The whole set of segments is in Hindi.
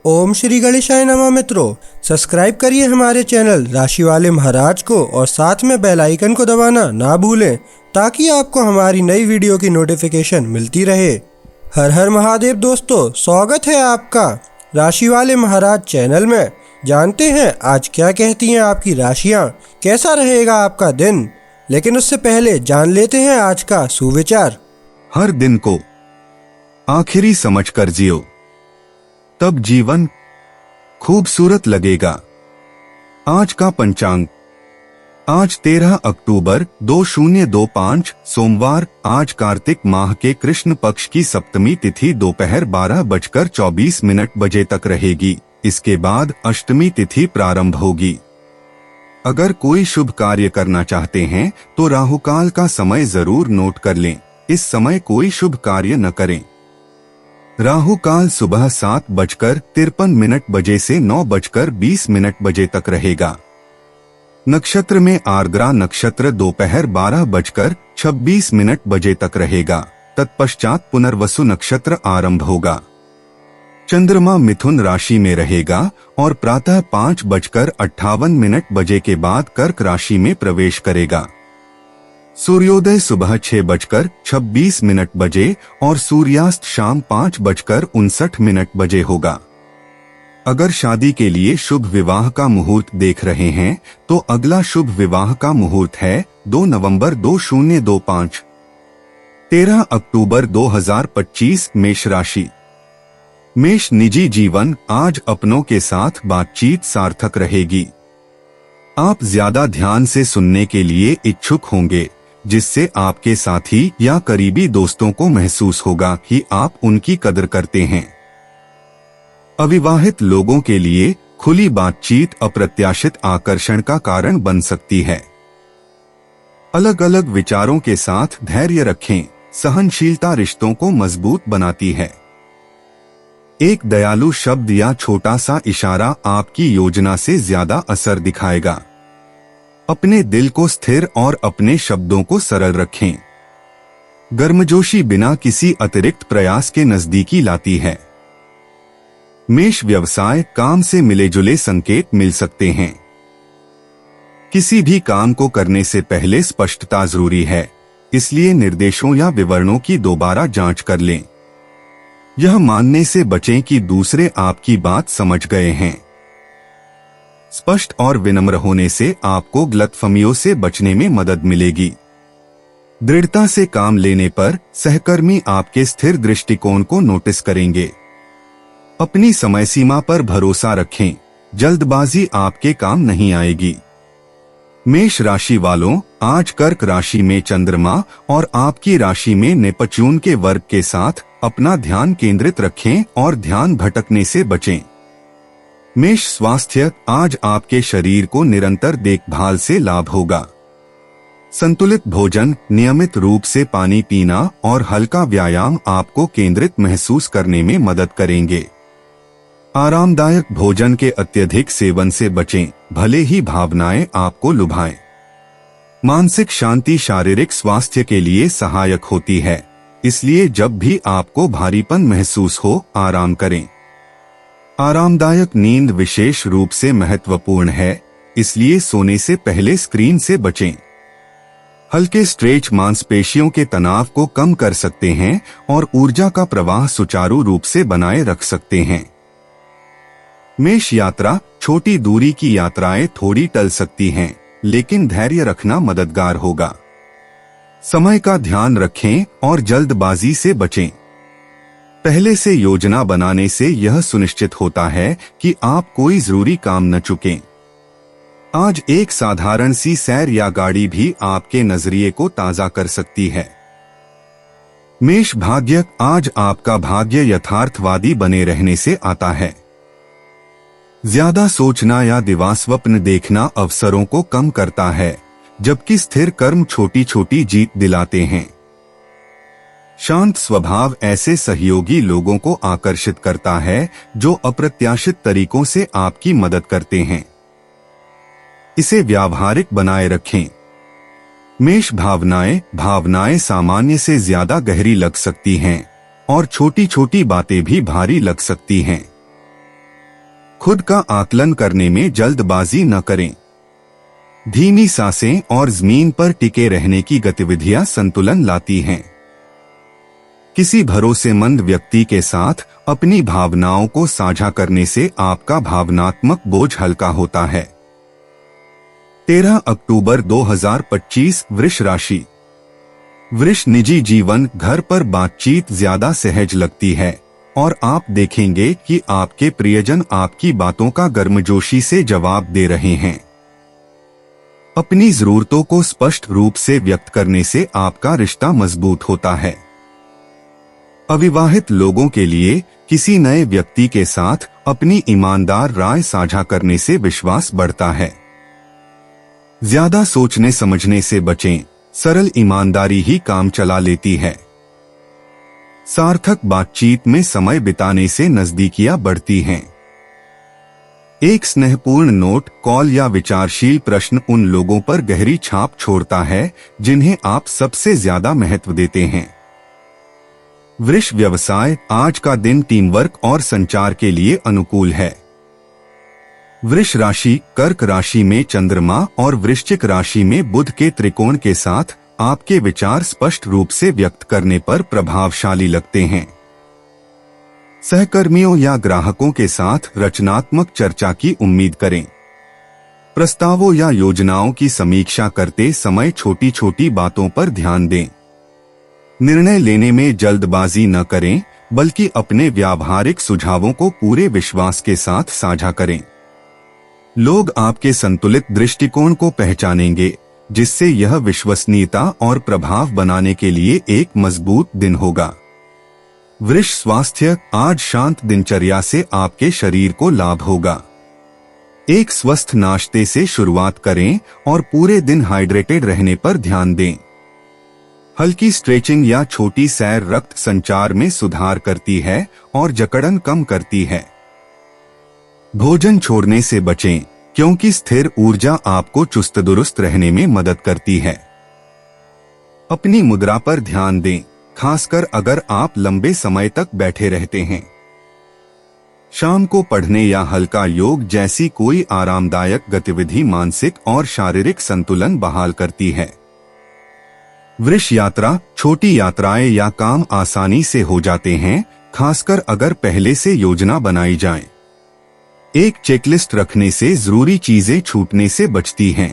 ओम श्री गणेशाय नमः। मित्रों, सब्सक्राइब करिए हमारे चैनल राशि वाले महाराज को और साथ में बेल आइकन को दबाना ना भूलें ताकि आपको हमारी नई वीडियो की नोटिफिकेशन मिलती रहे। हर हर महादेव दोस्तों, स्वागत है आपका राशि वाले महाराज चैनल में। जानते हैं आज क्या कहती हैं आपकी राशियां, कैसा रहेगा आपका दिन। लेकिन उससे पहले जान लेते हैं आज का सुविचार। हर दिन को आखिरी समझकर जियो, तब जीवन खूबसूरत लगेगा। आज का पंचांग, आज 13 अक्टूबर 2025 सोमवार। आज कार्तिक माह के कृष्ण पक्ष की सप्तमी तिथि दोपहर 12:24 बजे तक रहेगी। इसके बाद अष्टमी तिथि प्रारंभ होगी। अगर कोई शुभ कार्य करना चाहते हैं तो राहुकाल का समय जरूर नोट कर लें। इस समय कोई शुभ कार्य न करें। राहु काल सुबह 7:53 बजे से 9:20 बजे तक रहेगा। नक्षत्र में आर्द्रा नक्षत्र दोपहर 12:26 बजे तक रहेगा। तत्पश्चात पुनर्वसु नक्षत्र आरंभ होगा। चंद्रमा मिथुन राशि में रहेगा और प्रातः 5:58 बजे के बाद कर्क राशि में प्रवेश करेगा। सूर्योदय सुबह 6:26 बजे और सूर्यास्त शाम 5:59 बजे होगा। अगर शादी के लिए शुभ विवाह का मुहूर्त देख रहे हैं तो अगला शुभ विवाह का मुहूर्त है 2 नवंबर 2025। 13 अक्टूबर 2025 मेष राशि। मेष निजी जीवन, आज अपनों के साथ बातचीत सार्थक रहेगी। आप ज्यादा ध्यान से सुनने के लिए इच्छुक होंगे, जिससे आपके साथी या करीबी दोस्तों को महसूस होगा कि आप उनकी कदर करते हैं। अविवाहित लोगों के लिए खुली बातचीत अप्रत्याशित आकर्षण का कारण बन सकती है। अलग अलग विचारों के साथ धैर्य रखें। सहनशीलता रिश्तों को मजबूत बनाती है। एक दयालु शब्द या छोटा सा इशारा आपकी योजना से ज्यादा असर दिखाएगा। अपने दिल को स्थिर और अपने शब्दों को सरल रखें। गर्मजोशी बिना किसी अतिरिक्त प्रयास के नजदीकी लाती है। मेष व्यवसाय, काम से मिले जुले संकेत मिल सकते हैं। किसी भी काम को करने से पहले स्पष्टता जरूरी है, इसलिए निर्देशों या विवरणों की दोबारा जांच कर लें। यह मानने से बचें कि दूसरे आपकी बात समझ गए हैं। स्पष्ट और विनम्र होने से आपको गलतफहमियों से बचने में मदद मिलेगी। दृढ़ता से काम लेने पर सहकर्मी आपके स्थिर दृष्टिकोण को नोटिस करेंगे। अपनी समय सीमा पर भरोसा रखें। जल्दबाजी आपके काम नहीं आएगी। मेष राशि वालों, आज कर्क राशि में चंद्रमा और आपकी राशि में नेपच्यून के वर्ग के साथ अपना ध्यान केंद्रित रखें और ध्यान भटकने से बचें। मेष स्वास्थ्य, आज आपके शरीर को निरंतर देखभाल से लाभ होगा। संतुलित भोजन, नियमित रूप से पानी पीना और हल्का व्यायाम आपको केंद्रित महसूस करने में मदद करेंगे। आरामदायक भोजन के अत्यधिक सेवन से बचें, भले ही भावनाएं आपको लुभाएं। मानसिक शांति शारीरिक स्वास्थ्य के लिए सहायक होती है, इसलिए जब भी आपको भारीपन महसूस हो, आराम करें। आरामदायक नींद विशेष रूप से महत्वपूर्ण है, इसलिए सोने से पहले स्क्रीन से बचें। हल्के स्ट्रेच मांसपेशियों के तनाव को कम कर सकते हैं और ऊर्जा का प्रवाह सुचारू रूप से बनाए रख सकते हैं। मेष यात्रा, छोटी दूरी की यात्राएं थोड़ी टल सकती हैं, लेकिन धैर्य रखना मददगार होगा। समय का ध्यान रखें और जल्दबाजी से बचें। पहले से योजना बनाने से यह सुनिश्चित होता है कि आप कोई जरूरी काम न चुकें। आज एक साधारण सी सैर या गाड़ी भी आपके नजरिए को ताजा कर सकती है। मेष भाग्य, आज आपका भाग्य यथार्थवादी बने रहने से आता है। ज्यादा सोचना या दिवास्वप्न देखना अवसरों को कम करता है, जबकि स्थिर कर्म छोटी छोटी जीत दिलाते हैं। शांत स्वभाव ऐसे सहयोगी लोगों को आकर्षित करता है जो अप्रत्याशित तरीकों से आपकी मदद करते हैं। इसे व्यावहारिक बनाए रखें। मेष भावनाएं सामान्य से ज्यादा गहरी लग सकती हैं और छोटी छोटी बातें भी भारी लग सकती हैं। खुद का आकलन करने में जल्दबाजी न करें। धीमी सांसें और जमीन पर टिके रहने की गतिविधियां संतुलन लाती हैं। किसी भरोसेमंद व्यक्ति के साथ अपनी भावनाओं को साझा करने से आपका भावनात्मक बोझ हल्का होता है। 13 अक्टूबर 2025 वृष राशि। वृष निजी जीवन घर पर बातचीत ज्यादा सहज लगती है और आप देखेंगे कि आपके प्रियजन आपकी बातों का गर्मजोशी से जवाब दे रहे हैं। अपनी जरूरतों को स्पष्ट रूप से व्यक्त करने से आपका रिश्ता मजबूत होता है। अविवाहित लोगों के लिए किसी नए व्यक्ति के साथ अपनी ईमानदार राय साझा करने से विश्वास बढ़ता है। ज्यादा सोचने समझने से बचें, सरल ईमानदारी ही काम चला लेती है। सार्थक बातचीत में समय बिताने से नजदीकियां बढ़ती हैं। एक स्नेहपूर्ण नोट, कॉल या विचारशील प्रश्न उन लोगों पर गहरी छाप छोड़ता है जिन्हें आप सबसे ज्यादा महत्व देते हैं। वृष व्यवसाय। आज का दिन टीम वर्क और संचार के लिए अनुकूल है। वृष राशि, कर्क राशि में चंद्रमा और वृश्चिक राशि में बुध के त्रिकोण के साथ आपके विचार स्पष्ट रूप से व्यक्त करने पर प्रभावशाली लगते हैं। सहकर्मियों या ग्राहकों के साथ रचनात्मक चर्चा की उम्मीद करें। प्रस्तावों या योजनाओं की समीक्षा करते समय छोटी छोटी बातों पर ध्यान दें। निर्णय लेने में जल्दबाजी न करें, बल्कि अपने व्यावहारिक सुझावों को पूरे विश्वास के साथ साझा करें। लोग आपके संतुलित दृष्टिकोण को पहचानेंगे, जिससे यह विश्वसनीयता और प्रभाव बनाने के लिए एक मजबूत दिन होगा। वृष स्वास्थ्य। आज शांत दिनचर्या से आपके शरीर को लाभ होगा। एक स्वस्थ नाश्ते से शुरुआत करें और पूरे दिन हाइड्रेटेड रहने पर ध्यान दें। हल्की स्ट्रेचिंग या छोटी सैर रक्त संचार में सुधार करती है और जकड़न कम करती है। भोजन छोड़ने से बचें, क्योंकि स्थिर ऊर्जा आपको चुस्त दुरुस्त रहने में मदद करती है। अपनी मुद्रा पर ध्यान दें, खासकर अगर आप लंबे समय तक बैठे रहते हैं। शाम को पढ़ने या हल्का योग जैसी कोई आरामदायक गतिविधि मानसिक और शारीरिक संतुलन बहाल करती है। वृष यात्रा। छोटी यात्राएं या काम आसानी से हो जाते हैं, खासकर अगर पहले से योजना बनाई जाए। एक चेकलिस्ट रखने से जरूरी चीजें छूटने से बचती हैं।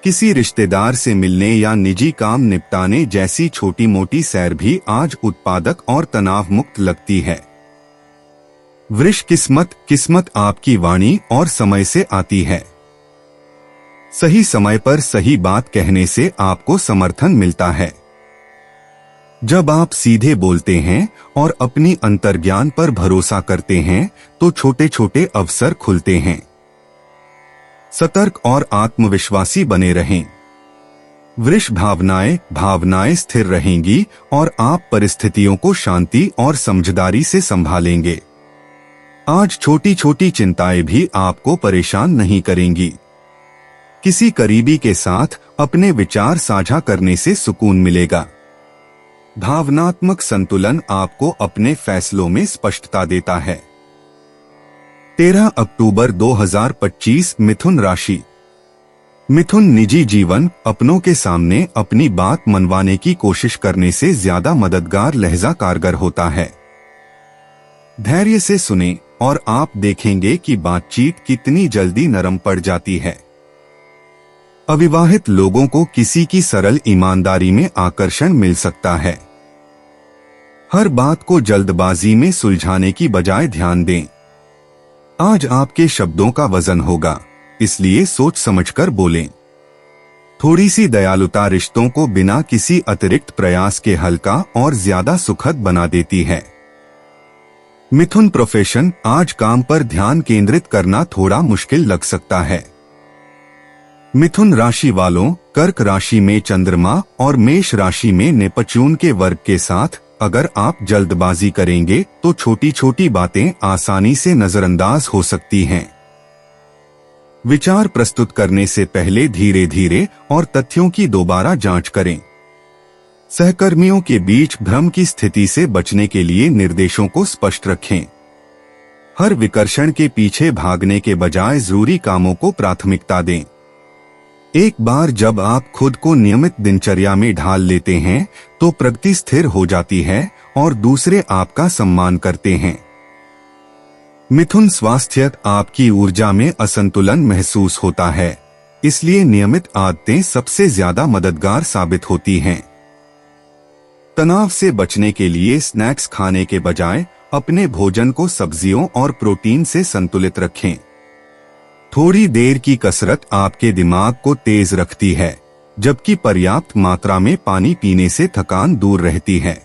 किसी रिश्तेदार से मिलने या निजी काम निपटाने जैसी छोटी मोटी सैर भी आज उत्पादक और तनाव मुक्त लगती है। वृष किस्मत। किस्मत आपकी वाणी और समय से आती है। सही समय पर सही बात कहने से आपको समर्थन मिलता है। जब आप सीधे बोलते हैं और अपनी अंतर्ज्ञान पर भरोसा करते हैं, तो छोटे छोटे अवसर खुलते हैं। सतर्क और आत्मविश्वासी बने रहें। वृष भावनाएं स्थिर रहेंगी और आप परिस्थितियों को शांति और समझदारी से संभालेंगे। आज छोटी छोटी चिंताएं भी आपको परेशान नहीं करेंगी। किसी करीबी के साथ अपने विचार साझा करने से सुकून मिलेगा। भावनात्मक संतुलन आपको अपने फैसलों में स्पष्टता देता है। 13 अक्टूबर 2025 मिथुन राशि। मिथुन निजी जीवन। अपनों के सामने अपनी बात मनवाने की कोशिश करने से ज्यादा मददगार लहजा कारगर होता है। धैर्य से सुनें और आप देखेंगे कि बातचीत कितनी जल्दी नरम पड़ जाती है। अविवाहित लोगों को किसी की सरल ईमानदारी में आकर्षण मिल सकता है। हर बात को जल्दबाजी में सुलझाने की बजाय ध्यान दें। आज आपके शब्दों का वजन होगा, इसलिए सोच समझकर बोलें। थोड़ी सी दयालुता रिश्तों को बिना किसी अतिरिक्त प्रयास के हल्का और ज्यादा सुखद बना देती है। मिथुन प्रोफेशन। आज काम पर ध्यान केंद्रित करना थोड़ा मुश्किल लग सकता है। मिथुन राशि वालों, कर्क राशि में चंद्रमा और मेष राशि में नेपच्यून के वर्ग के साथ अगर आप जल्दबाजी करेंगे तो छोटी छोटी बातें आसानी से नजरअंदाज हो सकती हैं। विचार प्रस्तुत करने से पहले धीरे धीरे और तथ्यों की दोबारा जांच करें। सहकर्मियों के बीच भ्रम की स्थिति से बचने के लिए निर्देशों को स्पष्ट रखें। हर विकर्षण के पीछे भागने के बजाय जरूरी कामों को प्राथमिकता दें। एक बार जब आप खुद को नियमित दिनचर्या में ढाल लेते हैं तो प्रगति स्थिर हो जाती है और दूसरे आपका सम्मान करते हैं। मिथुन स्वास्थ्य, आपकी ऊर्जा में असंतुलन महसूस होता है, इसलिए नियमित आदतें सबसे ज्यादा मददगार साबित होती हैं। तनाव से बचने के लिए स्नैक्स खाने के बजाय अपने भोजन को सब्जियों और प्रोटीन से संतुलित रखें। थोड़ी देर की कसरत आपके दिमाग को तेज रखती है, जबकि पर्याप्त मात्रा में पानी पीने से थकान दूर रहती है।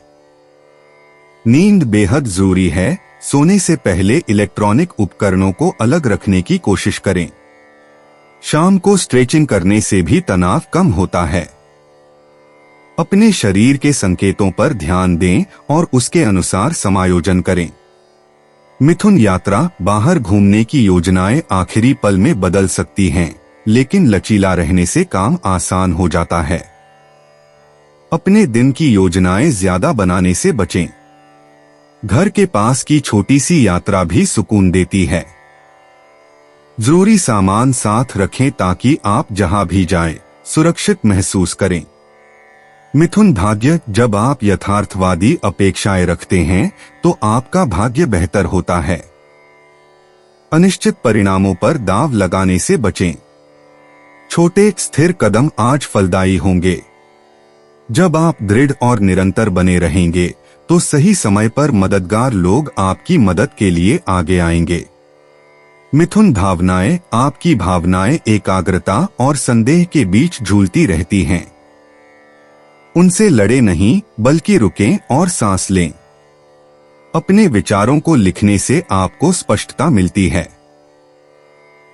नींद बेहद जरूरी है। सोने से पहले इलेक्ट्रॉनिक उपकरणों को अलग रखने की कोशिश करें। शाम को स्ट्रेचिंग करने से भी तनाव कम होता है। अपने शरीर के संकेतों पर ध्यान दें और उसके अनुसार समायोजन करें। मिथुन यात्रा, बाहर घूमने की योजनाएं आखिरी पल में बदल सकती हैं, लेकिन लचीला रहने से काम आसान हो जाता है। अपने दिन की योजनाएं ज्यादा बनाने से बचें। घर के पास की छोटी सी यात्रा भी सुकून देती है। जरूरी सामान साथ रखें ताकि आप जहां भी जाएं, सुरक्षित महसूस करें। मिथुन भाग्य, जब आप यथार्थवादी अपेक्षाएं रखते हैं तो आपका भाग्य बेहतर होता है। अनिश्चित परिणामों पर दांव लगाने से बचें। छोटे स्थिर कदम आज फलदायी होंगे। जब आप दृढ़ और निरंतर बने रहेंगे तो सही समय पर मददगार लोग आपकी मदद के लिए आगे आएंगे। मिथुन भावनाएं, आपकी भावनाएं एकाग्रता और संदेह के बीच झूलती रहती हैं। उनसे लड़े नहीं, बल्कि रुकें और सांस लें। अपने विचारों को लिखने से आपको स्पष्टता मिलती है।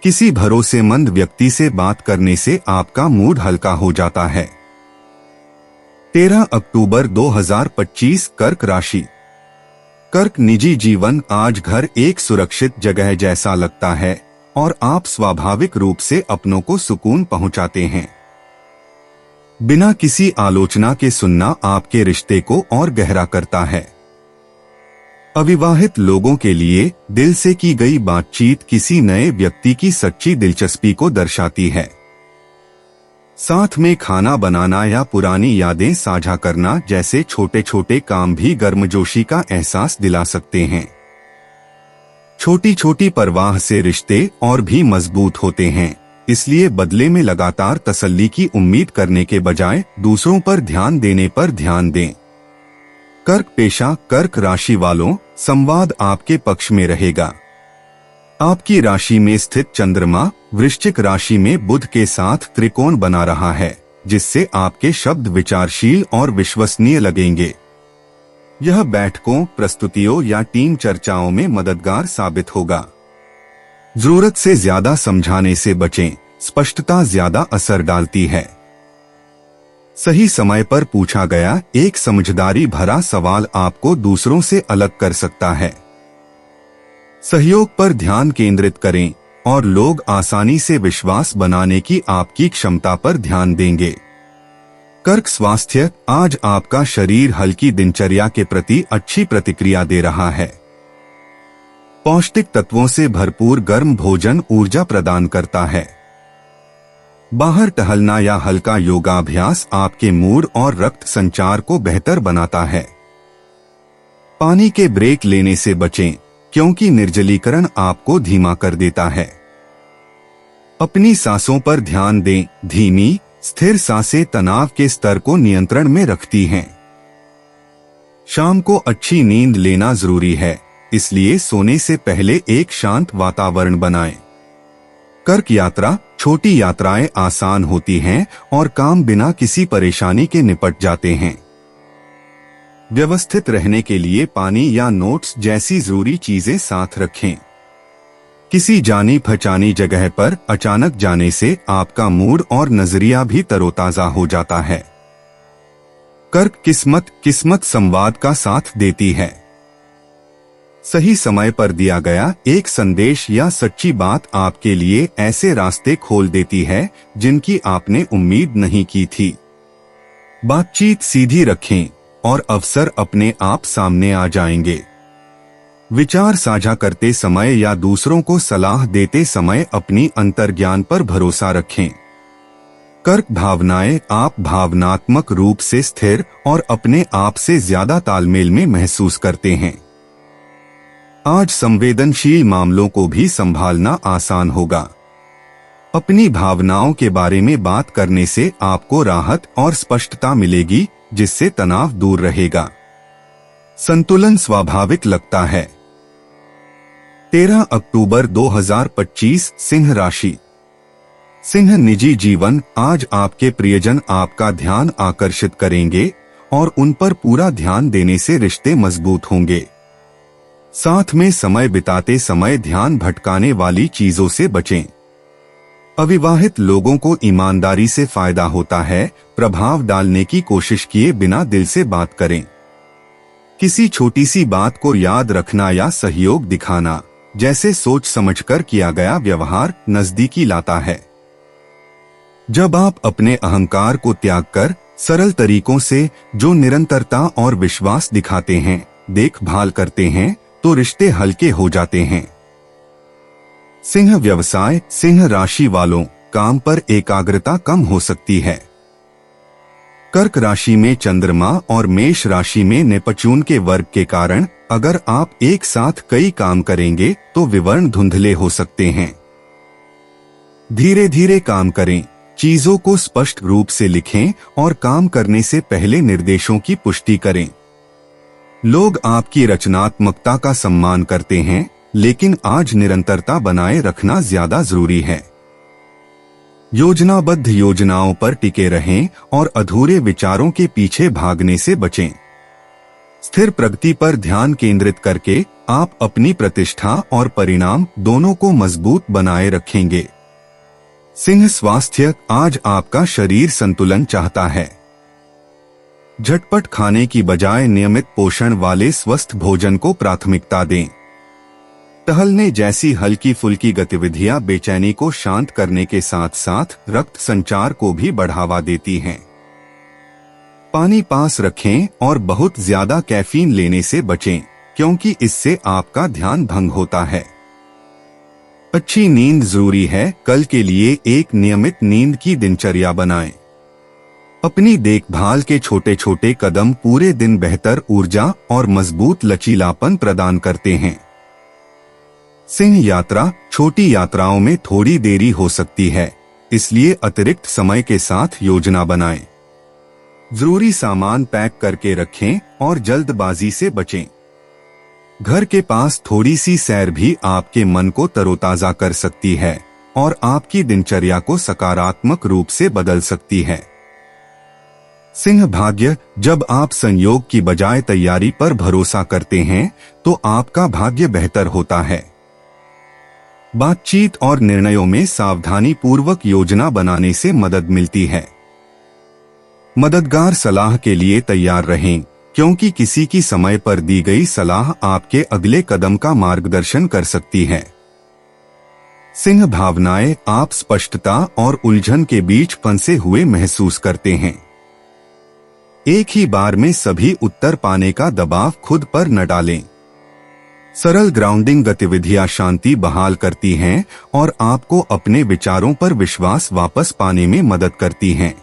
किसी भरोसेमंद व्यक्ति से बात करने से आपका मूड हल्का हो जाता है। 13 अक्टूबर 2025 कर्क राशि। कर्क, निजी जीवन, आज घर एक सुरक्षित जगह जैसा लगता है और आप स्वाभाविक रूप से अपनों को सुकून पहुंचाते हैं। बिना किसी आलोचना के सुनना आपके रिश्ते को और गहरा करता है। अविवाहित लोगों के लिए दिल से की गई बातचीत किसी नए व्यक्ति की सच्ची दिलचस्पी को दर्शाती है। साथ में खाना बनाना या पुरानी यादें साझा करना जैसे छोटे छोटे काम भी गर्मजोशी का एहसास दिला सकते हैं। छोटी छोटी परवाह से रिश्ते और भी मजबूत होते हैं, इसलिए बदले में लगातार तसल्ली की उम्मीद करने के बजाय दूसरों पर ध्यान देने पर ध्यान दें। कर्क पेशा, कर्क राशि वालों, संवाद आपके पक्ष में रहेगा। आपकी राशि में स्थित चंद्रमा वृश्चिक राशि में बुध के साथ त्रिकोण बना रहा है, जिससे आपके शब्द विचारशील और विश्वसनीय लगेंगे। यह बैठकों, प्रस्तुतियों या टीम चर्चाओं में मददगार साबित होगा। जरूरत से ज्यादा समझाने से बचें, स्पष्टता ज्यादा असर डालती है। सही समय पर पूछा गया एक समझदारी भरा सवाल आपको दूसरों से अलग कर सकता है। सहयोग पर ध्यान केंद्रित करें और लोग आसानी से विश्वास बनाने की आपकी क्षमता पर ध्यान देंगे। कर्क स्वास्थ्य, आज आपका शरीर हल्की दिनचर्या के प्रति अच्छी प्रतिक्रिया दे रहा है। पौष्टिक तत्वों से भरपूर गर्म भोजन ऊर्जा प्रदान करता है। बाहर टहलना या हल्का योगाभ्यास आपके मूड और रक्त संचार को बेहतर बनाता है। पानी के ब्रेक लेने से बचें, क्योंकि निर्जलीकरण आपको धीमा कर देता है। अपनी सांसों पर ध्यान दें, धीमी, स्थिर सांसें तनाव के स्तर को नियंत्रण में रखती हैं। शाम को अच्छी नींद लेना जरूरी है, इसलिए सोने से पहले एक शांत वातावरण बनाएं। कर्क यात्रा, छोटी यात्राएं आसान होती हैं और काम बिना किसी परेशानी के निपट जाते हैं। व्यवस्थित रहने के लिए पानी या नोट्स जैसी जरूरी चीजें साथ रखें। किसी जानी पहचानी जगह पर अचानक जाने से आपका मूड और नजरिया भी तरोताजा हो जाता है। कर्क किस्मत संवाद का साथ देती है। सही समय पर दिया गया एक संदेश या सच्ची बात आपके लिए ऐसे रास्ते खोल देती है जिनकी आपने उम्मीद नहीं की थी। बातचीत सीधी रखें और अवसर अपने आप सामने आ जाएंगे। विचार साझा करते समय या दूसरों को सलाह देते समय अपनी अंतर्ज्ञान पर भरोसा रखें। कर्क भावनाएं, आप भावनात्मक रूप से स्थिर और अपने आप से ज्यादा तालमेल में महसूस करते हैं। आज संवेदनशील मामलों को भी संभालना आसान होगा। अपनी भावनाओं के बारे में बात करने से आपको राहत और स्पष्टता मिलेगी, जिससे तनाव दूर रहेगा। संतुलन स्वाभाविक लगता है। 13 अक्टूबर 2025 सिंह राशि। सिंह निजी जीवन, आज आपके प्रियजन आपका ध्यान आकर्षित करेंगे और उन पर पूरा ध्यान देने से रिश्ते मजबूत होंगे। साथ में समय बिताते समय ध्यान भटकाने वाली चीजों से बचें। अविवाहित लोगों को ईमानदारी से फायदा होता है। प्रभाव डालने की कोशिश किए बिना दिल से बात करें। किसी छोटी सी बात को याद रखना या सहयोग दिखाना, जैसे सोच समझकर किया गया व्यवहार, नजदीकी लाता है। जब आप अपने अहंकार को त्याग कर सरल तरीकों से, जो निरंतरता और विश्वास दिखाते हैं, देखभाल करते हैं, तो रिश्ते हल्के हो जाते हैं। सिंह व्यवसाय, सिंह राशि वालों, काम पर एकाग्रता कम हो सकती है। कर्क राशि में चंद्रमा और मेष राशि में नेपच्यून के वर्ग के कारण अगर आप एक साथ कई काम करेंगे तो विवरण धुंधले हो सकते हैं। धीरे धीरे काम करें, चीजों को स्पष्ट रूप से लिखें और काम करने से पहले निर्देशों की पुष्टि करें। लोग आपकी रचनात्मकता का सम्मान करते हैं, लेकिन आज निरंतरता बनाए रखना ज्यादा जरूरी है। योजनाबद्ध योजनाओं पर टिके रहें और अधूरे विचारों के पीछे भागने से बचें। स्थिर प्रगति पर ध्यान केंद्रित करके आप अपनी प्रतिष्ठा और परिणाम दोनों को मजबूत बनाए रखेंगे। सिंह स्वास्थ्य, आज आपका शरीर संतुलन चाहता है। झटपट खाने की बजाय नियमित पोषण वाले स्वस्थ भोजन को प्राथमिकता दें। टहलने जैसी हल्की फुल्की गतिविधियां बेचैनी को शांत करने के साथ साथ रक्त संचार को भी बढ़ावा देती हैं। पानी पास रखें और बहुत ज्यादा कैफीन लेने से बचें, क्योंकि इससे आपका ध्यान भंग होता है। अच्छी नींद जरूरी है। कल के लिए एक नियमित नींद की दिनचर्या बनाएं। अपनी देखभाल के छोटे छोटे कदम पूरे दिन बेहतर ऊर्जा और मजबूत लचीलापन प्रदान करते हैं। सिंह यात्रा, छोटी यात्राओं में थोड़ी देरी हो सकती है, इसलिए अतिरिक्त समय के साथ योजना बनाएं। जरूरी सामान पैक करके रखें और जल्दबाजी से बचें। घर के पास थोड़ी सी सैर भी आपके मन को तरोताजा कर सकती है और आपकी दिनचर्या को सकारात्मक रूप से बदल सकती है। सिंह भाग्य, जब आप संयोग की बजाय तैयारी पर भरोसा करते हैं तो आपका भाग्य बेहतर होता है। बातचीत और निर्णयों में सावधानी पूर्वक योजना बनाने से मदद मिलती है। मददगार सलाह के लिए तैयार रहें, क्योंकि किसी की समय पर दी गई सलाह आपके अगले कदम का मार्गदर्शन कर सकती है। सिंह भावनाएं, आप स्पष्टता और उलझन के बीच फंसे हुए महसूस करते हैं। एक ही बार में सभी उत्तर पाने का दबाव खुद पर न डालें। सरल ग्राउंडिंग गतिविधियां शांति बहाल करती हैं और आपको अपने विचारों पर विश्वास वापस पाने में मदद करती हैं।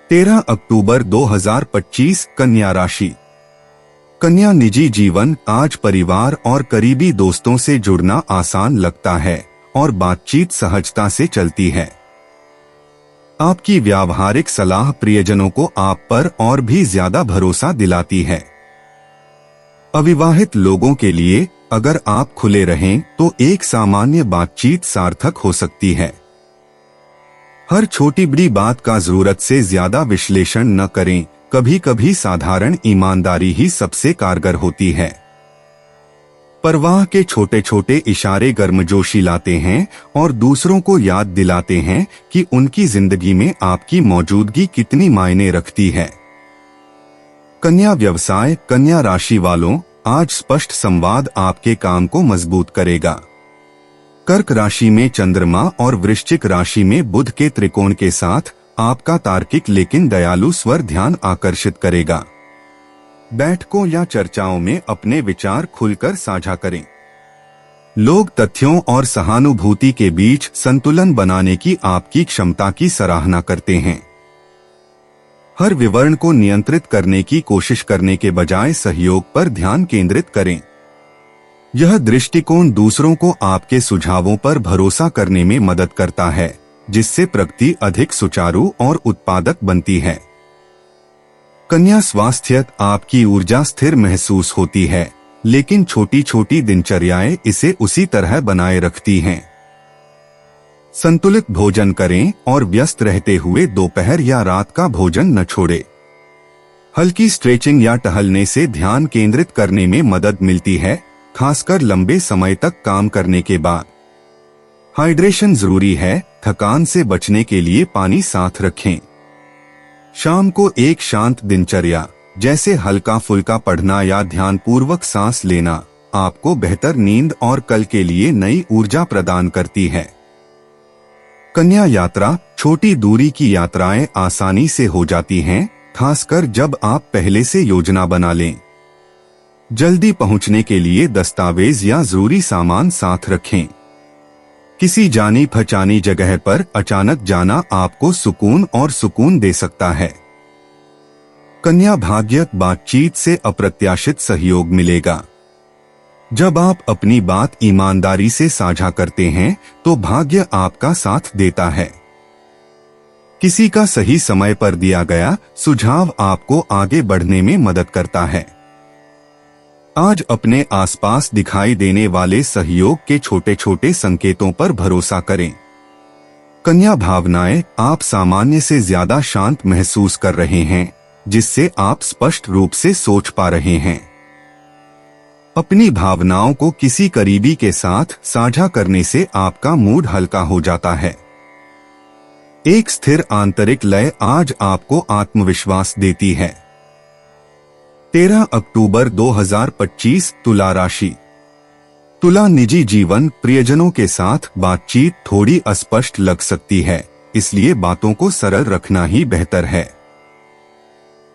13 अक्टूबर 2025 कन्या राशि। कन्या निजी जीवन, आज परिवार और करीबी दोस्तों से जुड़ना आसान लगता है और बातचीत सहजता से चलती है। आपकी व्यावहारिक सलाह प्रियजनों को आप पर और भी ज्यादा भरोसा दिलाती है। अविवाहित लोगों के लिए अगर आप खुले रहें तो एक सामान्य बातचीत सार्थक हो सकती है। हर छोटी बड़ी बात का जरूरत से ज्यादा विश्लेषण न करें, कभी कभी साधारण ईमानदारी ही सबसे कारगर होती है। परवाह के छोटे छोटे इशारे गर्मजोशी लाते हैं और दूसरों को याद दिलाते हैं कि उनकी जिंदगी में आपकी मौजूदगी कितनी मायने रखती है। कन्या व्यवसाय, कन्या राशि वालों, आज स्पष्ट संवाद आपके काम को मजबूत करेगा। कर्क राशि में चंद्रमा और वृश्चिक राशि में बुध के त्रिकोण के साथ आपका तार्किक लेकिन दयालु स्वर ध्यान आकर्षित करेगा। बैठकों या चर्चाओं में अपने विचार खुलकर साझा करें। लोग तथ्यों और सहानुभूति के बीच संतुलन बनाने की आपकी क्षमता की सराहना करते हैं। हर विवरण को नियंत्रित करने की कोशिश करने के बजाय सहयोग पर ध्यान केंद्रित करें। यह दृष्टिकोण दूसरों को आपके सुझावों पर भरोसा करने में मदद करता है, जिससे प्रगति अधिक सुचारू और उत्पादक बनती है। कन्या स्वास्थ्य, आपकी ऊर्जा स्थिर महसूस होती है, लेकिन छोटी छोटी दिनचर्याएं इसे उसी तरह बनाए रखती हैं। संतुलित भोजन करें और व्यस्त रहते हुए दोपहर या रात का भोजन न छोड़ें। हल्की स्ट्रेचिंग या टहलने से ध्यान केंद्रित करने में मदद मिलती है, खासकर लंबे समय तक काम करने के बाद। हाइड्रेशन जरूरी है, थकान से बचने के लिए पानी साथ रखें। शाम को एक शांत दिनचर्या जैसे हल्का फुल्का पढ़ना या ध्यानपूर्वक सांस लेना आपको बेहतर नींद और कल के लिए नई ऊर्जा प्रदान करती है। कन्या यात्रा, छोटी दूरी की यात्राएं आसानी से हो जाती हैं, खासकर जब आप पहले से योजना बना लें। जल्दी पहुंचने के लिए दस्तावेज या जरूरी सामान साथ रखें। किसी जानी पहचानी जगह पर अचानक जाना आपको सुकून दे सकता है। कन्या भाग्य, बातचीत से अप्रत्याशित सहयोग मिलेगा। जब आप अपनी बात ईमानदारी से साझा करते हैं तो भाग्य आपका साथ देता है। किसी का सही समय पर दिया गया सुझाव आपको आगे बढ़ने में मदद करता है। आज अपने आसपास दिखाई देने वाले सहयोग के छोटे छोटे संकेतों पर भरोसा करें। कन्या भावनाएं, आप सामान्य से ज्यादा शांत महसूस कर रहे हैं, जिससे आप स्पष्ट रूप से सोच पा रहे हैं। अपनी भावनाओं को किसी करीबी के साथ साझा करने से आपका मूड हल्का हो जाता है। एक स्थिर आंतरिक लय आज आपको आत्मविश्वास देती है। 13 अक्टूबर 2025, तुला राशि। तुला, निजी जीवन, प्रियजनों के साथ बातचीत थोड़ी अस्पष्ट लग सकती है, इसलिए बातों को सरल रखना ही बेहतर है।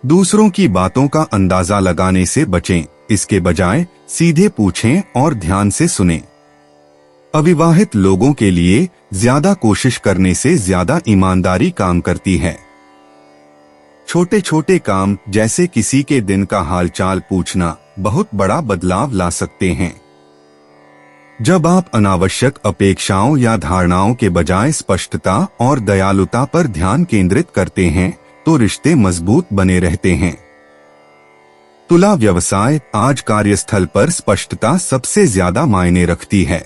दूसरों की बातों का अंदाजा लगाने से बचें, इसके बजाय सीधे पूछें और ध्यान से सुनें। अविवाहित लोगों के लिए ज्यादा कोशिश करने से ज्यादा ईमानदारी काम करती है। छोटे छोटे काम जैसे किसी के दिन का हालचाल पूछना बहुत बड़ा बदलाव ला सकते हैं। जब आप अनावश्यक अपेक्षाओं या धारणाओं के बजाय स्पष्टता और दयालुता पर ध्यान केंद्रित करते हैं तो रिश्ते मजबूत बने रहते हैं। तुला व्यवसाय, आज कार्यस्थल पर स्पष्टता सबसे ज्यादा मायने रखती है।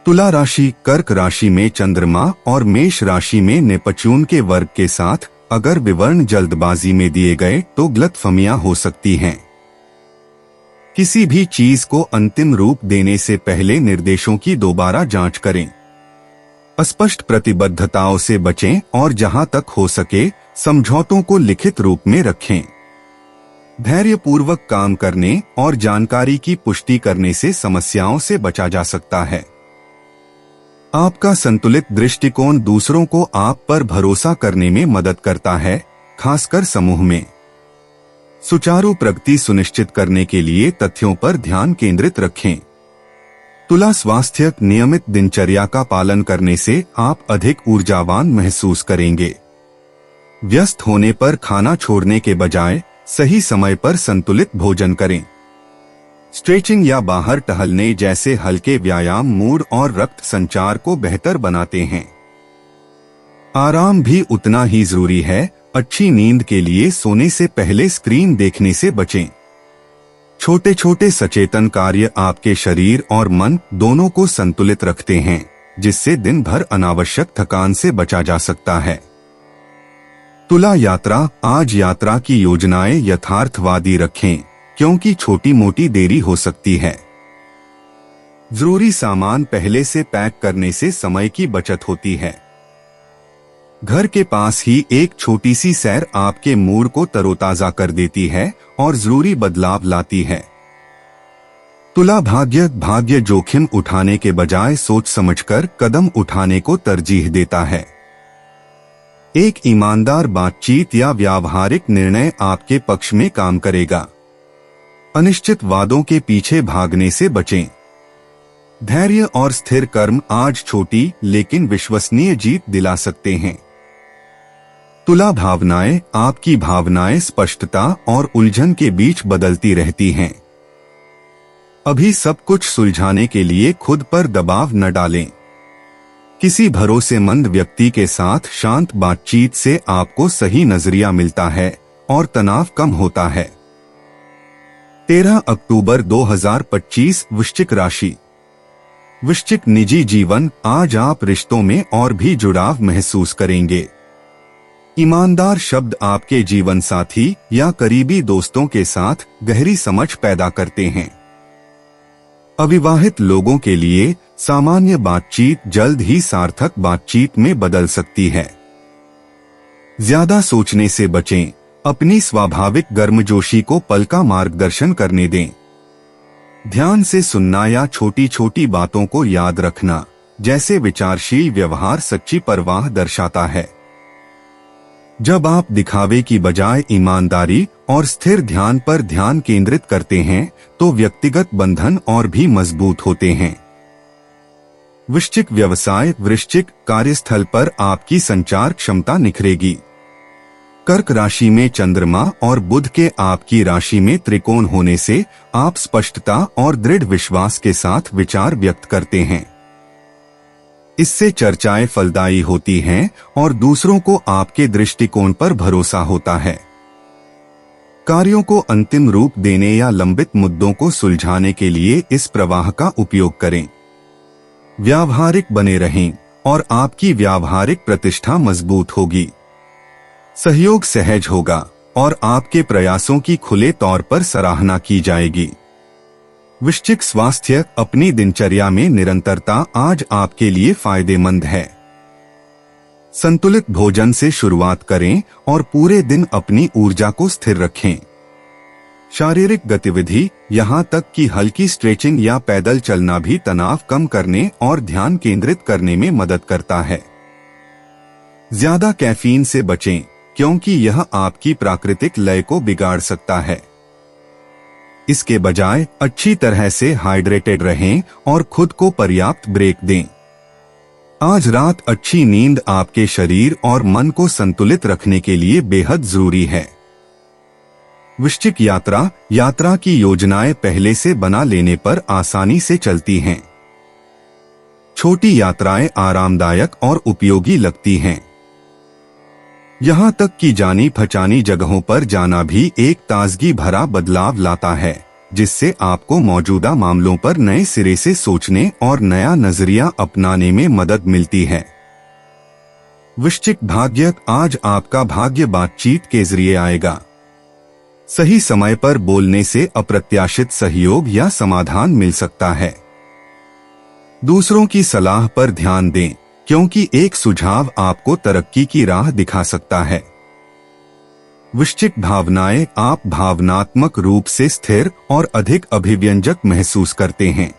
तुला राशि, कर्क राशि में चंद्रमा और मेष राशि में नेपच्यून के वर्ग के साथ अगर विवरण जल्दबाजी में दिए गए तो गलतफहमियां हो सकती हैं। किसी भी चीज को अंतिम रूप देने से पहले निर्देशों की दोबारा जांच करें। अस्पष्ट प्रतिबद्धताओं से बचें और जहां तक हो सके समझौतों को लिखित रूप में रखें। धैर्यपूर्वक काम करने और जानकारी की पुष्टि करने से समस्याओं से बचा जा सकता है। आपका संतुलित दृष्टिकोण दूसरों को आप पर भरोसा करने में मदद करता है, खासकर समूह में। सुचारू प्रगति सुनिश्चित करने के लिए तथ्यों पर ध्यान केंद्रित रखें। तुला स्वास्थ्य, नियमित दिनचर्या का पालन करने से आप अधिक ऊर्जावान महसूस करेंगे। व्यस्त होने पर खाना छोड़ने के बजाय सही समय पर संतुलित भोजन करें। स्ट्रेचिंग या बाहर टहलने जैसे हल्के व्यायाम मूड और रक्त संचार को बेहतर बनाते हैं। आराम भी उतना ही जरूरी है। अच्छी नींद के लिए सोने से पहले स्क्रीन देखने से बचें। छोटे छोटे सचेतन कार्य आपके शरीर और मन दोनों को संतुलित रखते हैं, जिससे दिन भर अनावश्यक थकान से बचा जा सकता है। तुला यात्रा, आज यात्रा की योजनाएं यथार्थवादी रखें, क्योंकि छोटी मोटी देरी हो सकती है। जरूरी सामान पहले से पैक करने से समय की बचत होती है। घर के पास ही एक छोटी सी सैर आपके मूड को तरोताजा कर देती है और जरूरी बदलाव लाती है। तुला भाग्य जोखिम उठाने के बजाय सोच समझकर कदम उठाने को तरजीह देता है। एक ईमानदार बातचीत या व्यावहारिक निर्णय आपके पक्ष में काम करेगा। अनिश्चित वादों के पीछे भागने से बचें। धैर्य और स्थिर कर्म आज छोटी लेकिन विश्वसनीय जीत दिला सकते हैं। तुला भावनाएं, आपकी भावनाएं स्पष्टता और उलझन के बीच बदलती रहती हैं। अभी सब कुछ सुलझाने के लिए खुद पर दबाव न डालें। किसी भरोसेमंद व्यक्ति के साथ शांत बातचीत से आपको सही नजरिया मिलता है और तनाव कम होता है। 13 अक्टूबर 2025 वृश्चिक राशि। वृश्चिक निजी जीवन, आज आप रिश्तों में और भी जुड़ाव महसूस करेंगे। ईमानदार शब्द आपके जीवन साथी या करीबी दोस्तों के साथ गहरी समझ पैदा करते हैं। अविवाहित लोगों के लिए सामान्य बातचीत जल्द ही सार्थक बातचीत में बदल सकती है। ज्यादा सोचने से बचें, अपनी स्वाभाविक गर्मजोशी को पल का मार्गदर्शन करने दें। ध्यान से सुनना या छोटी छोटी बातों को याद रखना जैसे विचारशील व्यवहार सच्ची परवाह दर्शाता है। जब आप दिखावे की बजाय ईमानदारी और स्थिर ध्यान पर ध्यान केंद्रित करते हैं तो व्यक्तिगत बंधन और भी मजबूत होते हैं। वृश्चिक व्यवसाय, वृश्चिक कार्यस्थल पर आपकी संचार क्षमता निखरेगी। कर्क राशि में चंद्रमा और बुध के आपकी राशि में त्रिकोण होने से आप स्पष्टता और दृढ़ विश्वास के साथ विचार व्यक्त करते हैं। इससे चर्चाएं फलदायी होती हैं और दूसरों को आपके दृष्टिकोण पर भरोसा होता है। कार्यों को अंतिम रूप देने या लंबित मुद्दों को सुलझाने के लिए इस प्रवाह का उपयोग करें। व्यावहारिक बने रहें और आपकी व्यावहारिक प्रतिष्ठा मजबूत होगी। सहयोग सहज होगा और आपके प्रयासों की खुले तौर पर सराहना की जाएगी। वृश्चिक स्वास्थ्य, अपनी दिनचर्या में निरंतरता आज आपके लिए फायदेमंद है। संतुलित भोजन से शुरुआत करें और पूरे दिन अपनी ऊर्जा को स्थिर रखें। शारीरिक गतिविधि, यहाँ तक कि हल्की स्ट्रेचिंग या पैदल चलना भी तनाव कम करने और ध्यान केंद्रित करने में मदद करता है। ज्यादा कैफीन से बचें क्योंकि यह आपकी प्राकृतिक लय को बिगाड़ सकता है। इसके बजाय अच्छी तरह से हाइड्रेटेड रहें और खुद को पर्याप्त ब्रेक दें। आज रात अच्छी नींद आपके शरीर और मन को संतुलित रखने के लिए बेहद जरूरी है। वृश्चिक यात्रा की योजनाएं पहले से बना लेने पर आसानी से चलती हैं। छोटी यात्राएं आरामदायक और उपयोगी लगती हैं। यहाँ तक कि जानी पहचानी जगहों पर जाना भी एक ताजगी भरा बदलाव लाता है, जिससे आपको मौजूदा मामलों पर नए सिरे से सोचने और नया नजरिया अपनाने में मदद मिलती है। वृश्चिक भाग्य, आज आपका भाग्य बातचीत के जरिए आएगा। सही समय पर बोलने से अप्रत्याशित सहयोग या समाधान मिल सकता है। दूसरों की सलाह पर ध्यान दें क्योंकि एक सुझाव आपको तरक्की की राह दिखा सकता है। वृश्चिक भावनाएं, आप भावनात्मक रूप से स्थिर और अधिक अभिव्यंजक महसूस करते हैं।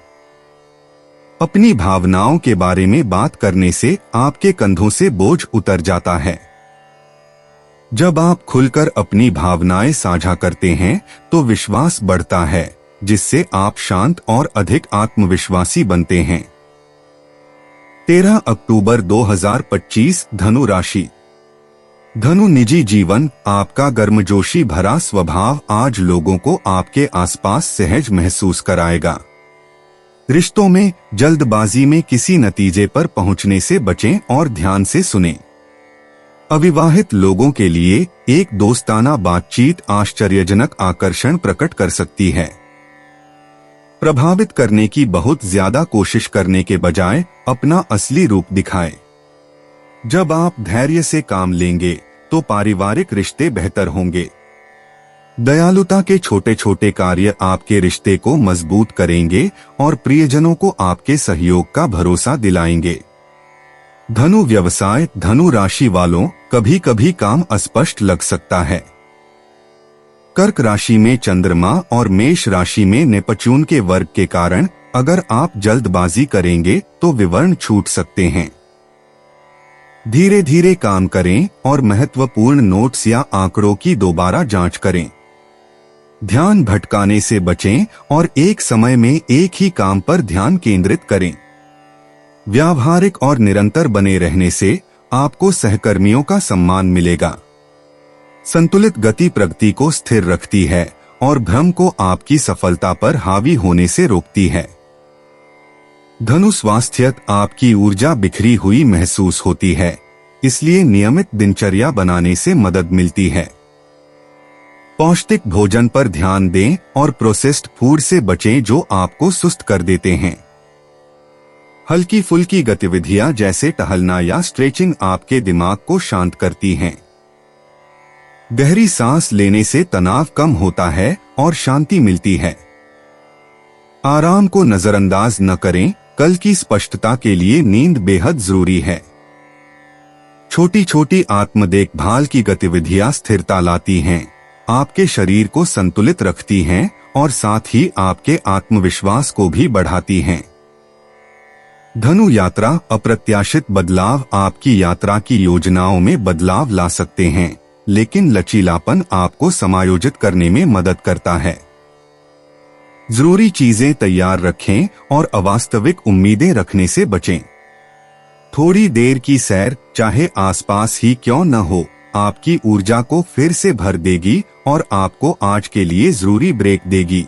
अपनी भावनाओं के बारे में बात करने से आपके कंधों से बोझ उतर जाता है। जब आप खुलकर अपनी भावनाएं साझा करते हैं तो विश्वास बढ़ता है, जिससे आप शांत और अधिक आत्मविश्वासी बनते हैं। 13 अक्टूबर 2025 धनु राशि। धनु निजी जीवन, आपका गर्मजोशी भरा स्वभाव आज लोगों को आपके आसपास सहज महसूस कराएगा। रिश्तों में जल्दबाजी में किसी नतीजे पर पहुंचने से बचें और ध्यान से सुनें। अविवाहित लोगों के लिए एक दोस्ताना बातचीत आश्चर्यजनक आकर्षण प्रकट कर सकती है। प्रभावित करने की बहुत ज्यादा कोशिश करने के बजाय अपना असली रूप दिखाएं। जब आप धैर्य से काम लेंगे तो पारिवारिक रिश्ते बेहतर होंगे। दयालुता के छोटे छोटे कार्य आपके रिश्ते को मजबूत करेंगे और प्रियजनों को आपके सहयोग का भरोसा दिलाएंगे। धनु व्यवसाय, धनु राशि वालों, कभी कभी काम अस्पष्ट लग सकता है। कर्क राशि में चंद्रमा और मेष राशि में नेपच्यून के वर्ग के कारण अगर आप जल्दबाजी करेंगे तो विवरण छूट सकते हैं। धीरे धीरे काम करें और महत्वपूर्ण नोट्स या आंकड़ों की दोबारा जांच करें। ध्यान भटकाने से बचें और एक समय में एक ही काम पर ध्यान केंद्रित करें। व्यावहारिक और निरंतर बने रहने से आपको सहकर्मियों का सम्मान मिलेगा। संतुलित गति प्रगति को स्थिर रखती है और भ्रम को आपकी सफलता पर हावी होने से रोकती है। धनु स्वास्थ्य, आपकी ऊर्जा बिखरी हुई महसूस होती है, इसलिए नियमित दिनचर्या बनाने से मदद मिलती है। पौष्टिक भोजन पर ध्यान दें और प्रोसेस्ड फूड से बचें जो आपको सुस्त कर देते हैं। हल्की फुल्की गतिविधियां जैसे टहलना या स्ट्रेचिंग आपके दिमाग को शांत करती हैं। गहरी सांस लेने से तनाव कम होता है और शांति मिलती है। आराम को नजरअंदाज न करें, कल की स्पष्टता के लिए नींद बेहद जरूरी है। छोटी छोटी आत्म देखभाल की गतिविधियां स्थिरता लाती हैं, आपके शरीर को संतुलित रखती हैं और साथ ही आपके आत्मविश्वास को भी बढ़ाती हैं। धनु यात्रा, अप्रत्याशित बदलाव आपकी यात्रा की योजनाओं में बदलाव ला सकते हैं, लेकिन लचीलापन आपको समायोजित करने में मदद करता है। जरूरी चीजें तैयार रखें और अवास्तविक उम्मीदें रखने से बचें। थोड़ी देर की सैर, चाहे आसपास ही क्यों न हो, आपकी ऊर्जा को फिर से भर देगी और आपको आज के लिए जरूरी ब्रेक देगी।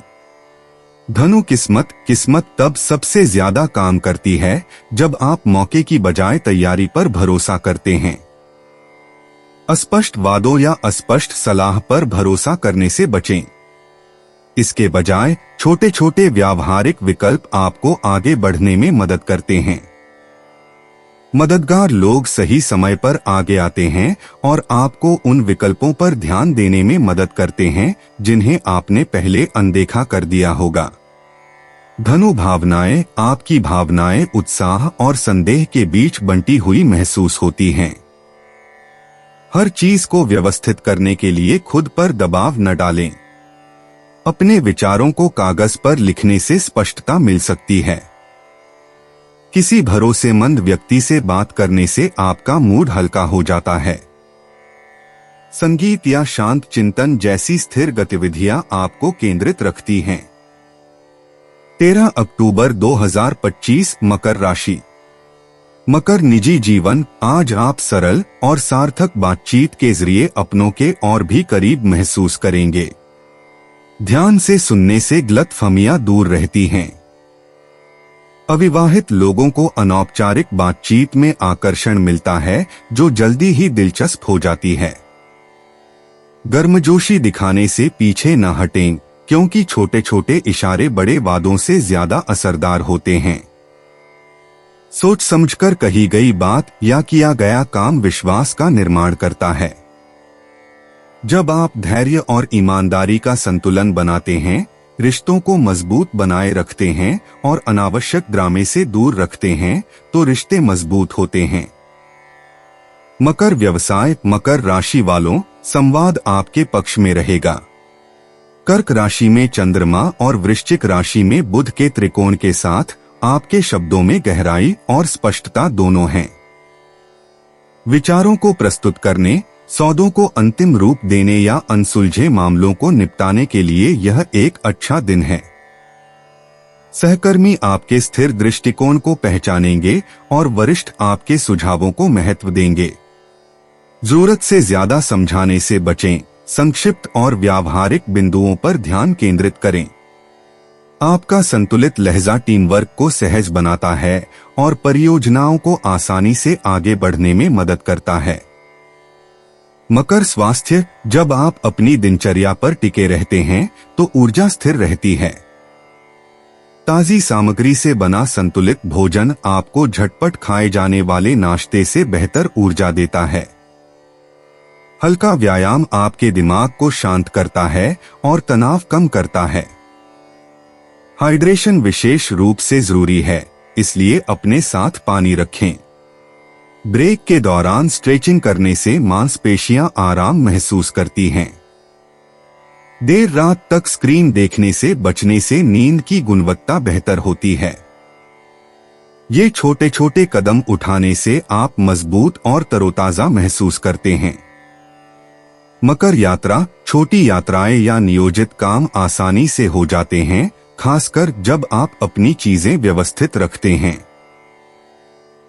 धनु किस्मत तब सबसे ज्यादा काम करती है जब आप मौके की बजाय तैयारी पर भरोसा करते हैं। अस्पष्ट वादों या अस्पष्ट सलाह पर भरोसा करने से बचें। इसके बजाय छोटे छोटे व्यावहारिक विकल्प आपको आगे बढ़ने में मदद करते हैं। मददगार लोग सही समय पर आगे आते हैं और आपको उन विकल्पों पर ध्यान देने में मदद करते हैं जिन्हें आपने पहले अनदेखा कर दिया होगा। धनु भावनाएं, आपकी भावनाएं उत्साह और संदेह के बीच बंटी हुई महसूस होती हैं। हर चीज को व्यवस्थित करने के लिए खुद पर दबाव न डालें। अपने विचारों को कागज पर लिखने से स्पष्टता मिल सकती है। किसी भरोसेमंद व्यक्ति से बात करने से आपका मूड हल्का हो जाता है। संगीत या शांत चिंतन जैसी स्थिर गतिविधियां आपको केंद्रित रखती हैं। 13 अक्टूबर 2025 मकर राशि। मकर निजी जीवन, आज आप सरल और सार्थक बातचीत के जरिए अपनों के और भी करीब महसूस करेंगे। ध्यान से सुनने से गलतफहमियां दूर रहती हैं। अविवाहित लोगों को अनौपचारिक बातचीत में आकर्षण मिलता है जो जल्दी ही दिलचस्प हो जाती है। गर्मजोशी दिखाने से पीछे न हटें, क्योंकि छोटे छोटे इशारे बड़े वादों से ज्यादा असरदार होते हैं। सोच समझकर कही गई बात या किया गया काम विश्वास का निर्माण करता है। जब आप धैर्य और ईमानदारी का संतुलन बनाते हैं, रिश्तों को मजबूत बनाए रखते हैं और अनावश्यक ड्रामे से दूर रखते हैं, तो रिश्ते मजबूत होते हैं। मकर व्यवसाय, मकर राशि वालों, संवाद आपके पक्ष में रहेगा। कर्क राशि में चंद्रमा और वृश्चिक राशि में बुध के त्रिकोण के साथ आपके शब्दों में गहराई और स्पष्टता दोनों हैं। विचारों को प्रस्तुत करने, सौदों को अंतिम रूप देने या अनसुलझे मामलों को निपटाने के लिए यह एक अच्छा दिन है। सहकर्मी आपके स्थिर दृष्टिकोण को पहचानेंगे और वरिष्ठ आपके सुझावों को महत्व देंगे। जरूरत से ज्यादा समझाने से बचें, संक्षिप्त और व्यावहारिक बिंदुओं पर ध्यान केंद्रित करें। आपका संतुलित लहजा टीम वर्क को सहज बनाता है और परियोजनाओं को आसानी से आगे बढ़ने में मदद करता है। मकर स्वास्थ्य, जब आप अपनी दिनचर्या पर टिके रहते हैं तो ऊर्जा स्थिर रहती है। ताजी सामग्री से बना संतुलित भोजन आपको झटपट खाए जाने वाले नाश्ते से बेहतर ऊर्जा देता है। हल्का व्यायाम आपके दिमाग को शांत करता है और तनाव कम करता है। हाइड्रेशन विशेष रूप से जरूरी है, इसलिए अपने साथ पानी रखें। ब्रेक के दौरान स्ट्रेचिंग करने से मांसपेशियां आराम महसूस करती हैं। देर रात तक स्क्रीन देखने से बचने से नींद की गुणवत्ता बेहतर होती है। ये छोटे छोटे कदम उठाने से आप मजबूत और तरोताजा महसूस करते हैं। मकर यात्रा, छोटी यात्राएं या नियोजित काम आसानी से हो जाते हैं, खासकर जब आप अपनी चीजें व्यवस्थित रखते हैं।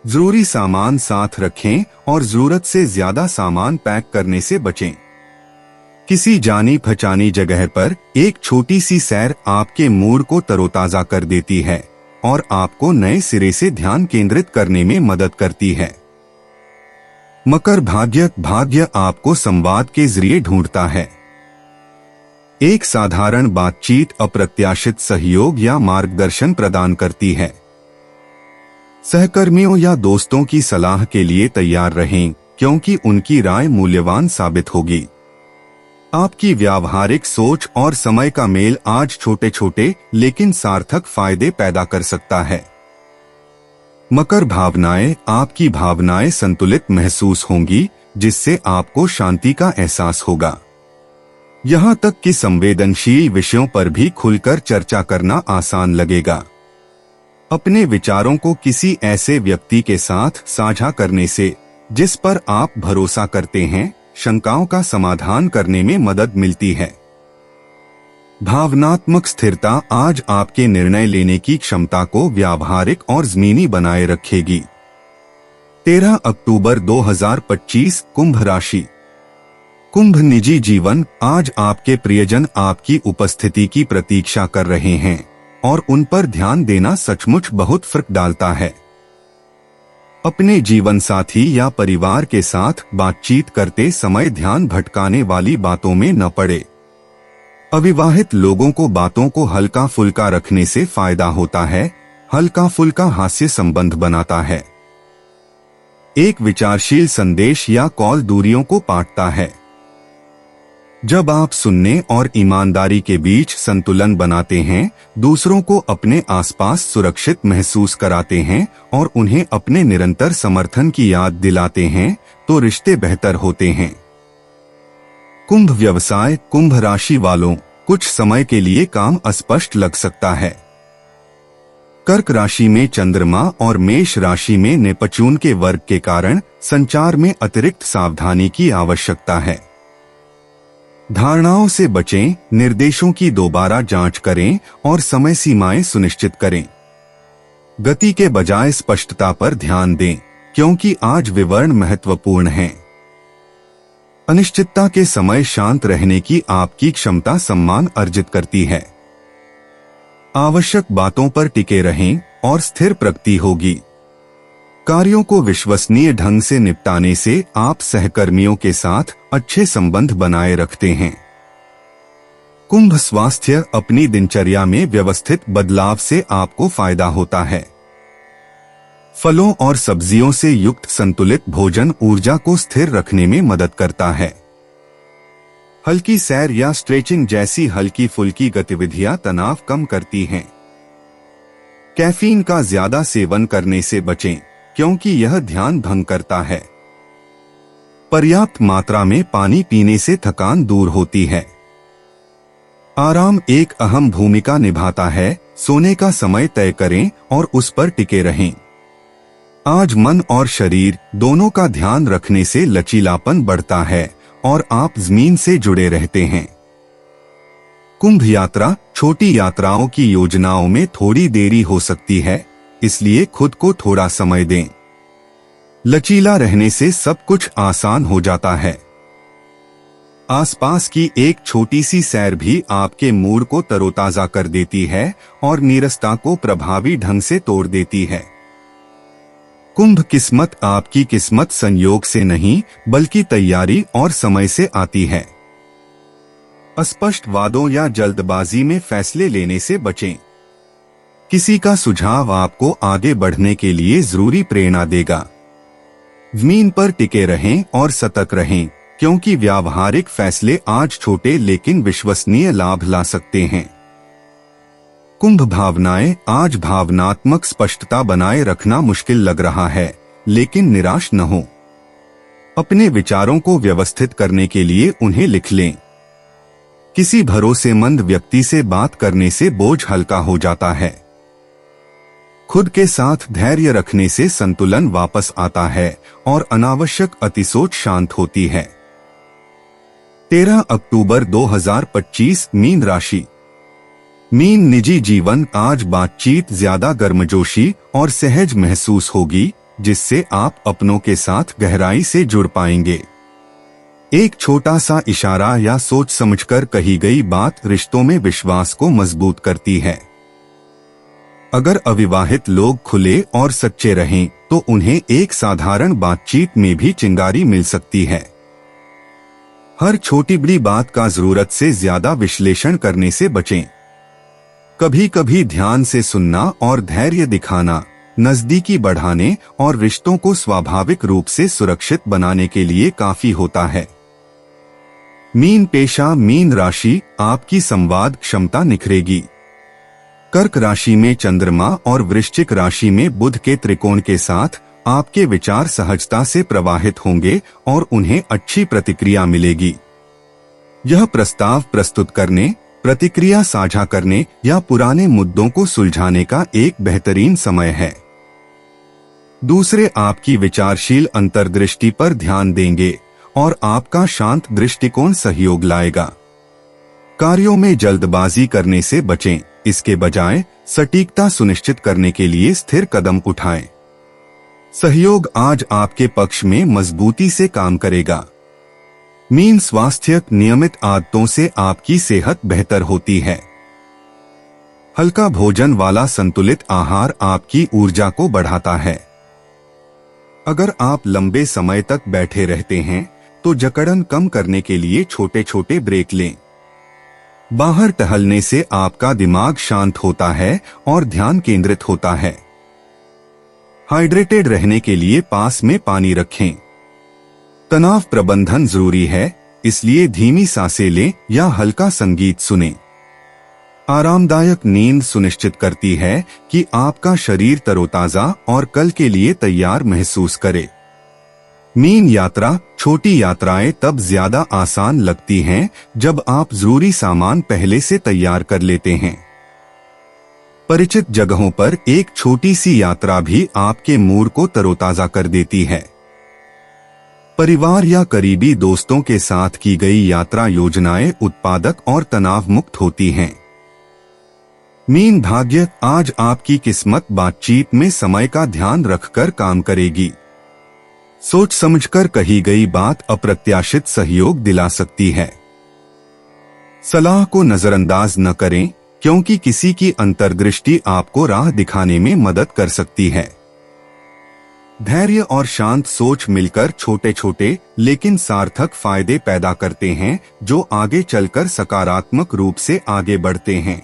जरूरी सामान साथ रखें और जरूरत से ज्यादा सामान पैक करने से बचें। किसी जानी पहचानी जगह पर एक छोटी सी सैर आपके मूड को तरोताजा कर देती है और आपको नए सिरे से ध्यान केंद्रित करने में मदद करती है। मकर भाग्य आपको संवाद के जरिए ढूंढता है। एक साधारण बातचीत अप्रत्याशित सहयोग या मार्गदर्शन प्रदान करती है। सहकर्मियों या दोस्तों की सलाह के लिए तैयार रहें, क्योंकि उनकी राय मूल्यवान साबित होगी। आपकी व्यावहारिक सोच और समय का मेल आज छोटे छोटे लेकिन सार्थक फायदे पैदा कर सकता है। मकर भावनाएं, आपकी भावनाएं संतुलित महसूस होंगी, जिससे आपको शांति का एहसास होगा। यहाँ तक कि संवेदनशील विषयों पर भी खुलकर चर्चा करना आसान लगेगा। अपने विचारों को किसी ऐसे व्यक्ति के साथ साझा करने से जिस पर आप भरोसा करते हैं, शंकाओं का समाधान करने में मदद मिलती है। भावनात्मक स्थिरता आज आपके निर्णय लेने की क्षमता को व्यावहारिक और ज़मीनी बनाए रखेगी। 13 अक्टूबर 2025 कुंभ राशि। कुंभ निजी जीवन, आज आपके प्रियजन आपकी उपस्थिति की प्रतीक्षा कर रहे हैं और उन पर ध्यान देना सचमुच बहुत फर्क डालता है। अपने जीवन साथी या परिवार के साथ बातचीत करते समय ध्यान भटकाने वाली बातों में न पड़े। अविवाहित लोगों को बातों को हल्का फुल्का रखने से फायदा होता है। हल्का फुल्का हास्य संबंध बनाता है। एक विचारशील संदेश या कॉल दूरियों को पाटता है। जब आप सुनने और ईमानदारी के बीच संतुलन बनाते हैं, दूसरों को अपने आसपास सुरक्षित महसूस कराते हैं और उन्हें अपने निरंतर समर्थन की याद दिलाते हैं, तो रिश्ते बेहतर होते हैं। कुंभ व्यवसाय, कुंभ राशि वालों, कुछ समय के लिए काम अस्पष्ट लग सकता है। कर्क राशि में चंद्रमा और मेष राशि में नेपच्यून के वर्ग के कारण संचार में अतिरिक्त सावधानी की आवश्यकता है। धारणाओं से बचें, निर्देशों की दोबारा जांच करें और समय सीमाएं सुनिश्चित करें। गति के बजाय स्पष्टता पर ध्यान दें, क्योंकि आज विवरण महत्वपूर्ण हैं। अनिश्चितता के समय शांत रहने की आपकी क्षमता सम्मान अर्जित करती है। आवश्यक बातों पर टिके रहें और स्थिर प्रगति होगी। कार्यों को विश्वसनीय ढंग से निपटाने से आप सहकर्मियों के साथ अच्छे संबंध बनाए रखते हैं। कुंभ स्वास्थ्य, अपनी दिनचर्या में व्यवस्थित बदलाव से आपको फायदा होता है। फलों और सब्जियों से युक्त संतुलित भोजन ऊर्जा को स्थिर रखने में मदद करता है। हल्की सैर या स्ट्रेचिंग जैसी हल्की फुल्की गतिविधियां तनाव कम करती हैं। कैफीन का ज्यादा सेवन करने से बचें, क्योंकि यह ध्यान भंग करता है। पर्याप्त मात्रा में पानी पीने से थकान दूर होती है। आराम एक अहम भूमिका निभाता है। सोने का समय तय करें और उस पर टिके रहें। आज मन और शरीर दोनों का ध्यान रखने से लचीलापन बढ़ता है और आप जमीन से जुड़े रहते हैं। कुंभ यात्रा, छोटी यात्राओं की योजनाओं में थोड़ी देरी हो सकती है, इसलिए खुद को थोड़ा समय दें। लचीला रहने से सब कुछ आसान हो जाता है। आसपास की एक छोटी सी सैर भी आपके मूड को तरोताजा कर देती है और नीरसता को प्रभावी ढंग से तोड़ देती है। कुंभ किस्मत, आपकी किस्मत संयोग से नहीं बल्कि तैयारी और समय से आती है। अस्पष्ट वादों या जल्दबाजी में फैसले लेने से बचें। किसी का सुझाव आपको आगे बढ़ने के लिए जरूरी प्रेरणा देगा। जमीन पर टिके रहें और सतर्क रहें, क्योंकि व्यावहारिक फैसले आज छोटे लेकिन विश्वसनीय लाभ ला सकते हैं। कुंभ भावनाएं, आज भावनात्मक स्पष्टता बनाए रखना मुश्किल लग रहा है, लेकिन निराश न हो। अपने विचारों को व्यवस्थित करने के लिए उन्हें लिख लें। किसी भरोसेमंद व्यक्ति से बात करने से बोझ हल्का हो जाता है। खुद के साथ धैर्य रखने से संतुलन वापस आता है और अनावश्यक अतिसोच शांत होती है। 13 अक्टूबर 2025 मीन राशि। मीन निजी जीवन। आज बातचीत ज्यादा गर्मजोशी और सहज महसूस होगी, जिससे आप अपनों के साथ गहराई से जुड़ पाएंगे। एक छोटा सा इशारा या सोच समझकर कही गई बात रिश्तों में विश्वास को मजबूत करती है। अगर अविवाहित लोग खुले और सच्चे रहें तो उन्हें एक साधारण बातचीत में भी चिंगारी मिल सकती है। हर छोटी बड़ी बात का जरूरत से ज्यादा विश्लेषण करने से बचें। कभी कभी ध्यान से सुनना और धैर्य दिखाना नजदीकी बढ़ाने और रिश्तों को स्वाभाविक रूप से सुरक्षित बनाने के लिए काफी होता है। मीन पेशा। मीन राशि। आपकी संवाद क्षमता निखरेगी। कर्क राशि में चंद्रमा और वृश्चिक राशि में बुध के त्रिकोण के साथ आपके विचार सहजता से प्रवाहित होंगे और उन्हें अच्छी प्रतिक्रिया मिलेगी। यह प्रस्ताव प्रस्तुत करने, प्रतिक्रिया साझा करने या पुराने मुद्दों को सुलझाने का एक बेहतरीन समय है। दूसरे आपकी विचारशील अंतर्दृष्टि पर ध्यान देंगे और आपका शांत दृष्टिकोण सहयोग लाएगा। कार्यों में जल्दबाजी करने से बचें, इसके बजाय सटीकता सुनिश्चित करने के लिए स्थिर कदम उठाएं। सहयोग आज आपके पक्ष में मजबूती से काम करेगा। मीन स्वास्थ्य। नियमित आदतों से आपकी सेहत बेहतर होती है। हल्का भोजन वाला संतुलित आहार आपकी ऊर्जा को बढ़ाता है। अगर आप लंबे समय तक बैठे रहते हैं तो जकड़न कम करने के लिए छोटे छोटे ब्रेक लें। बाहर टहलने से आपका दिमाग शांत होता है और ध्यान केंद्रित होता है। हाइड्रेटेड रहने के लिए पास में पानी रखें। तनाव प्रबंधन जरूरी है, इसलिए धीमी सांसें लें या हल्का संगीत सुनें। आरामदायक नींद सुनिश्चित करती है कि आपका शरीर तरोताजा और कल के लिए तैयार महसूस करे। मीन यात्रा। छोटी यात्राएं तब ज्यादा आसान लगती हैं जब आप जरूरी सामान पहले से तैयार कर लेते हैं। परिचित जगहों पर एक छोटी सी यात्रा भी आपके मूड को तरोताजा कर देती है। परिवार या करीबी दोस्तों के साथ की गई यात्रा योजनाएं उत्पादक और तनाव मुक्त होती हैं। मीन भाग्य। आज आपकी किस्मत बातचीत में समय का ध्यान रखकर काम करेगी। सोच समझकर कही गई बात अप्रत्याशित सहयोग दिला सकती है। सलाह को नजरअंदाज न करें, क्योंकि किसी की अंतर्दृष्टि आपको राह दिखाने में मदद कर सकती है। धैर्य और शांत सोच मिलकर छोटे छोटे लेकिन सार्थक फायदे पैदा करते हैं, जो आगे चलकर सकारात्मक रूप से आगे बढ़ते हैं।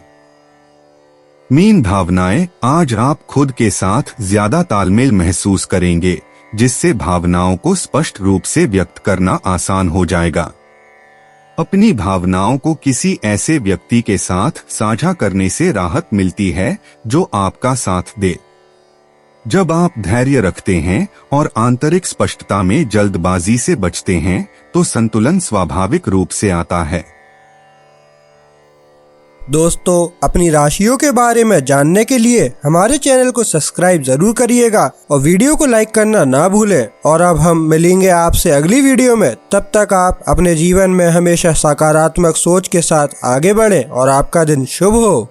मीन भावनाएं। आज आप खुद के साथ ज्यादा तालमेल महसूस करेंगे, जिससे भावनाओं को स्पष्ट रूप से व्यक्त करना आसान हो जाएगा। अपनी भावनाओं को किसी ऐसे व्यक्ति के साथ साझा करने से राहत मिलती है जो आपका साथ दे। जब आप धैर्य रखते हैं और आंतरिक स्पष्टता में जल्दबाजी से बचते हैं तो संतुलन स्वाभाविक रूप से आता है। दोस्तों, अपनी राशियों के बारे में जानने के लिए हमारे चैनल को सब्सक्राइब जरूर करिएगा और वीडियो को लाइक करना ना भूलें। और अब हम मिलेंगे आपसे अगली वीडियो में। तब तक आप अपने जीवन में हमेशा सकारात्मक सोच के साथ आगे बढ़ें और आपका दिन शुभ हो।